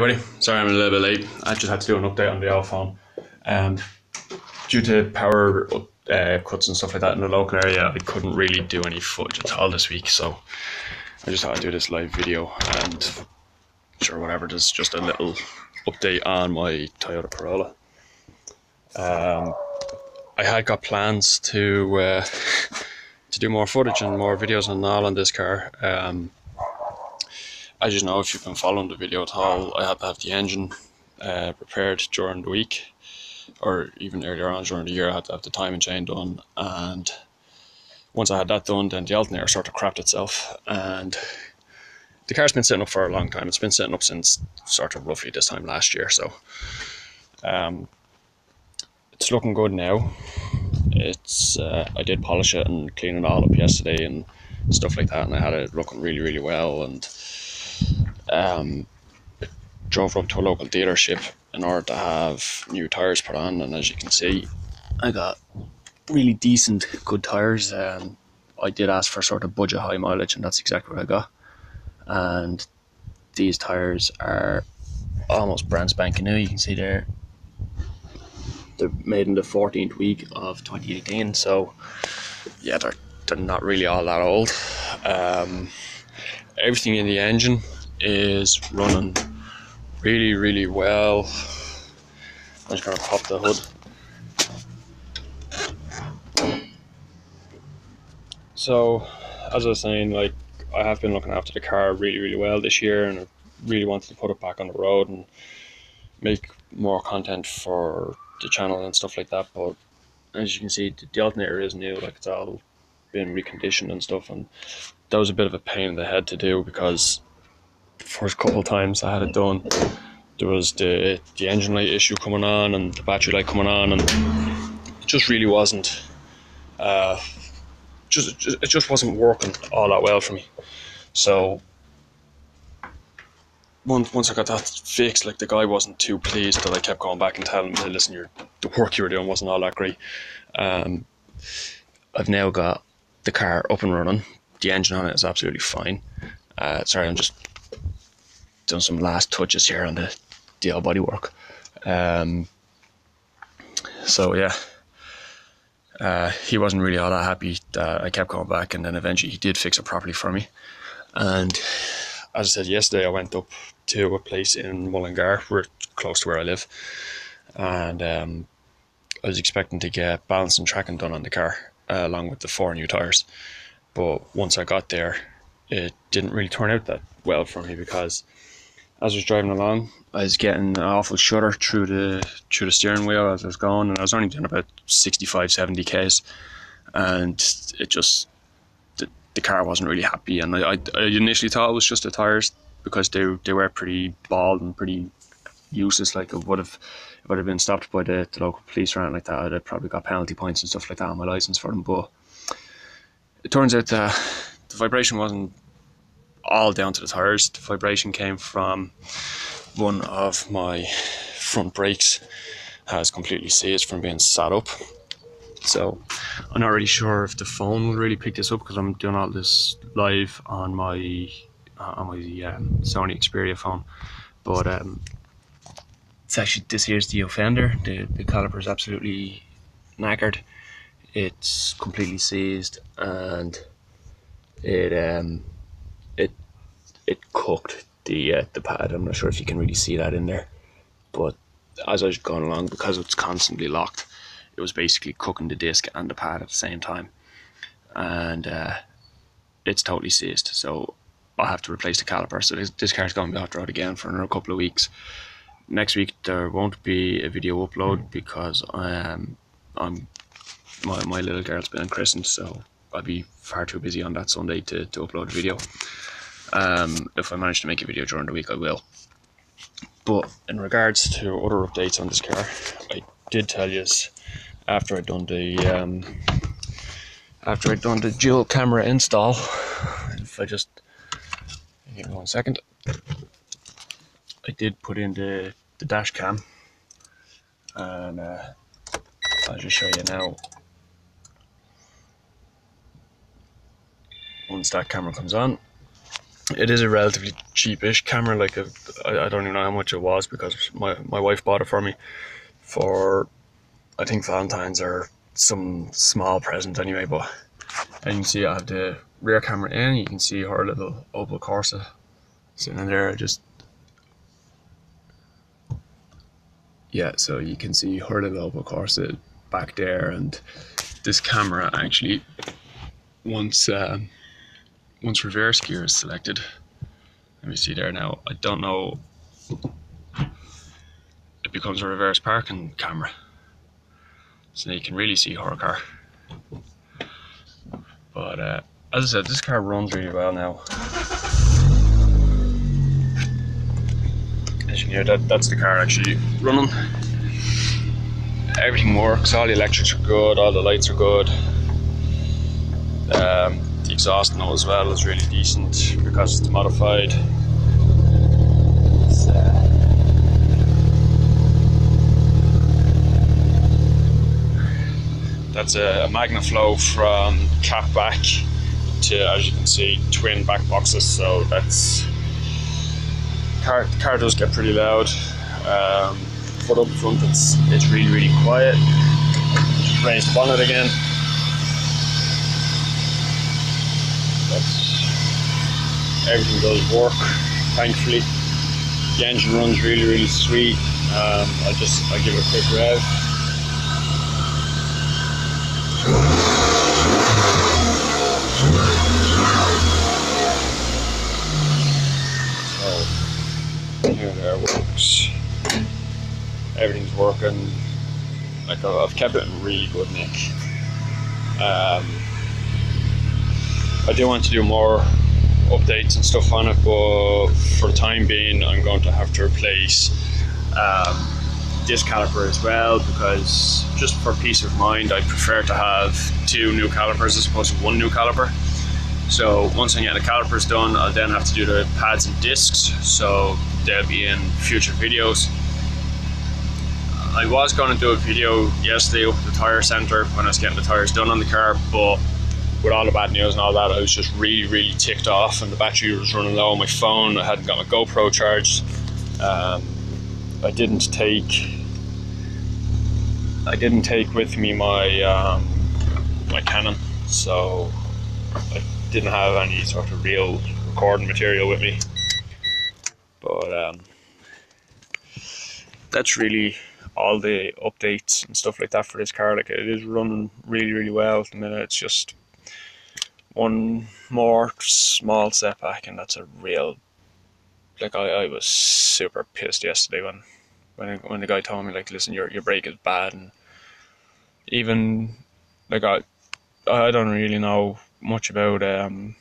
Everybody, sorry I'm a little bit late. I just had to do an update on the iPhone. Um, Due to power cuts and stuff like that in the local area, I couldn't really do any footage at all this week. So I just thought I'd do this live video and sure, whatever. There's just a little update on my Toyota Corolla. I had got plans to do more footage and more videos and all on this car. As you know, if you've been following the video at all, I had to have the engine repaired during the week, or even earlier on during the year. I had to have the timing chain done, and once I had that done, then the alternator sort of crapped itself, and the car's been sitting up for a long time. It's been sitting up since sort of roughly this time last year, so it's looking good now. It's I did polish it and clean it all up yesterday and stuff like that, and I had it looking really well, and drove up to a local dealership in order to have new tires put on, and as you can see, I got really decent, good tires. I did ask for sort of budget high mileage, and that's exactly what I got. And these tires are almost brand spanking new. You can see they're made in the 14th week of 2018, so yeah, they're not really all that old. Everything in the engine is running really well. I'm just gonna pop the hood. So as I was saying, like, I have been looking after the car really well this year, and I really wanted to put it back on the road and make more content for the channel and stuff like that. But as you can see, the alternator is new, like it's all been reconditioned and stuff, and that was a bit of a pain in the head to do, because the first couple of times I had it done, there was the engine light issue coming on and the battery light coming on, and it just really wasn't it just wasn't working all that well for me. So once I got that fixed, like, the guy wasn't too pleased that I kept going back and telling him, hey, listen, the work you were doing wasn't all that great. I've now got the car up and running. The engine on it is absolutely fine. Sorry, I'm just doing some last touches here on the old bodywork. So yeah, he wasn't really all that happy that I kept going back, and then eventually he did fix it properly for me. And as I said yesterday, I went up to a place in Mullingar, close to where I live, and I was expecting to get balance and tracking done on the car, along with the 4 new tires. But once I got there, it didn't really turn out that well for me, because as I was driving along, I was getting an awful shudder through the steering wheel as I was going, and I was only doing about 65-70 k's, and it just, the car wasn't really happy. And I initially thought it was just the tires, because they were pretty bald and pretty useless. Like, it would have been stopped by the local police or anything like that, I'd have probably got penalty points and stuff like that on my license for them. But it turns out that the vibration wasn't all down to the tires. The vibration came from one of my front brakes has completely seized from being sat up. So I'm not really sure if the phone will really pick this up, because I'm doing all this live on my Sony Xperia phone. But it's actually, this here's the offender. The caliper is absolutely knackered. It's completely seized, and it cooked the pad. I'm not sure if you can really see that in there, but as I was going along, because it's constantly locked, it was basically cooking the disc and the pad at the same time, and it's totally seized. So I'll have to replace the caliper. So this car's going to be off the road again for another couple of weeks. Next week there won't be a video upload, because my little girl's been christened, so I'll be far too busy on that Sunday to upload a video. If I manage to make a video during the week, I will. But in regards to other updates on this car, I did tell you after I'd done the dual camera install. If I just give me 1 second, I did put in the dash cam, and I'll just show you now. Once that camera comes on, It is a relatively cheapish camera. Like I don't even know how much it was, because my wife bought it for me for, I think, Valentine's or some small present anyway. But and you can see I have the rear camera in. You can see her little Opel Corsa sitting in there. So you can see her little Opel Corsa back there, and this camera actually, once reverse gear is selected, let me see there now. I don't know. It becomes a reverse parking camera, so now you can really see her car. But as I said, this car runs really well now. As you can hear, that's the car actually running. Everything works. All the electrics are good. All the lights are good. The exhaust now as well is really decent because it's modified. That's a Magnaflow from cap back to, as you can see, twin back boxes. So that's the car does get pretty loud. But up front, it's really quiet. Just raise the bonnet again. Everything does work, thankfully. The engine runs really sweet. I'll give it a quick rev. So here there works. Everything's working. Like, I've kept it in really good nick. I do want to do more updates and stuff on it, but for the time being I'm going to have to replace this caliper as well, because just for peace of mind I prefer to have 2 new calipers as opposed to 1 new caliper. So once I get the calipers done, I'll then have to do the pads and discs, so they'll be in future videos. I was going to do a video yesterday up at the tyre centre when I was getting the tyres done on the car, but with all the bad news and all that, I was just really ticked off, and the battery was running low on my phone. I hadn't got my GoPro charged. I didn't take with me my my Canon, so I didn't have any sort of real recording material with me. But that's really all the updates and stuff like that for this car. Like, it is running really well at the minute. It's just one more small setback, and that's a real, like, I was super pissed yesterday when the guy told me, like, listen, your brake is bad. And even, like, I don't really know much about repairing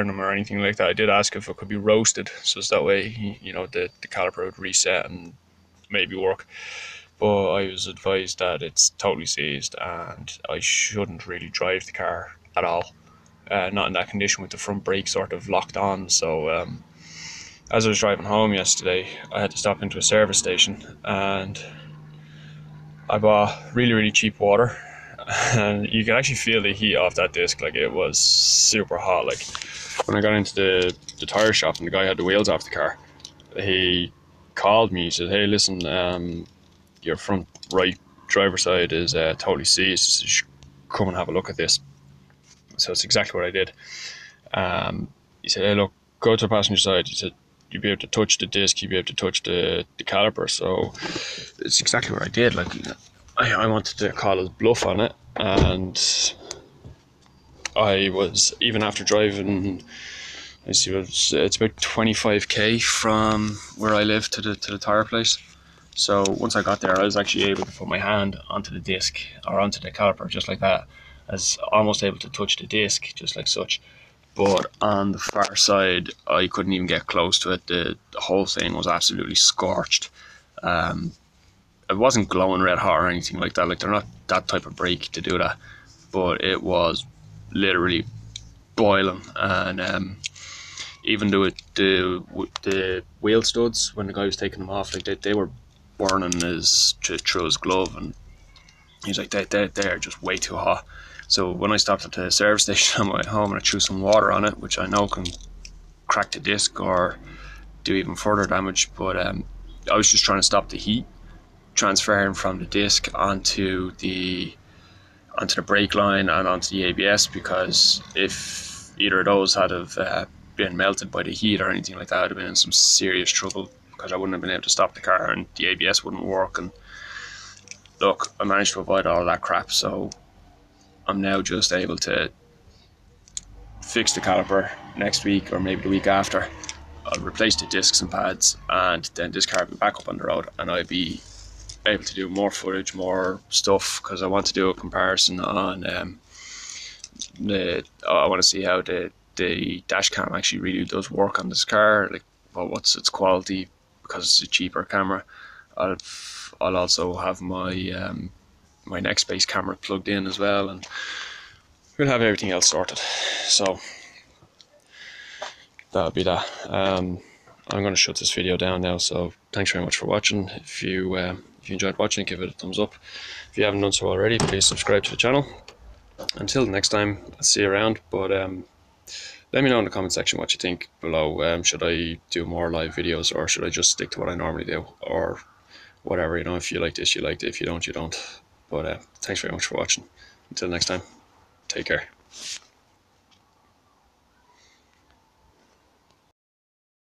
them or anything like that. I did ask if it could be roasted, so that way, you know, the caliper would reset and maybe work. But I was advised that it's totally seized and I shouldn't really drive the car at all, not in that condition with the front brake sort of locked on. So as I was driving home yesterday, I had to stop into a service station and I bought really cheap water, and you can actually feel the heat off that disc. Like, it was super hot. Like, when I got into the tire shop and the guy had the wheels off the car, he called me. He said, hey, listen, your front right driver side is totally seized. You should come and have a look at this. So it's exactly what I did. He said, hey, look, go to the passenger side. He said, you'll be able to touch the disc, you'll be able to touch the caliper. So it's exactly what I did. Like, I wanted to call his bluff on it, and I was, even after driving, it's about 25k from where I live to the tire place. So once I got there, I was actually able to put my hand onto the disc or onto the caliper just like that. I was almost able to touch the disc just like such. But on the far side, I couldn't even get close to it. The whole thing was absolutely scorched. It wasn't glowing red hot or anything like that. Like, they're not that type of brake to do that. But it was literally boiling. And even the wheel studs, when the guy was taking them off, like, they were burning through his glove. And he's like, they're just way too hot. So when I stopped at the service station on my way home and I threw some water on it, which I know can crack the disc or do even further damage, but I was just trying to stop the heat transferring from the disc onto the brake line and onto the ABS, because if either of those had have been melted by the heat or anything like that, I'd have been in some serious trouble, because I wouldn't have been able to stop the car and the ABS wouldn't work. And look, I managed to avoid all that crap, so I'm now just able to fix the caliper next week or maybe the week after. I'll replace the discs and pads, and then this car will be back up on the road, and I'll be able to do more footage, more stuff, because I want to do a comparison on I want to see how the dash cam actually really does work on this car, like what's its quality, because it's a cheaper camera. I'll also have my my next base camera plugged in as well, and we'll have everything else sorted. So that'll be that. I'm going to shut this video down now, so thanks very much for watching. If you enjoyed watching, give it a thumbs up. If you haven't done so already, please subscribe to the channel. Until next time, I'll see you around, but let me know in the comment section what you think below. Should I do more live videos, or should I just stick to what I normally do, or whatever, if you like this, you liked it. If you don't, you don't. But thanks very much for watching. Until next time, take care.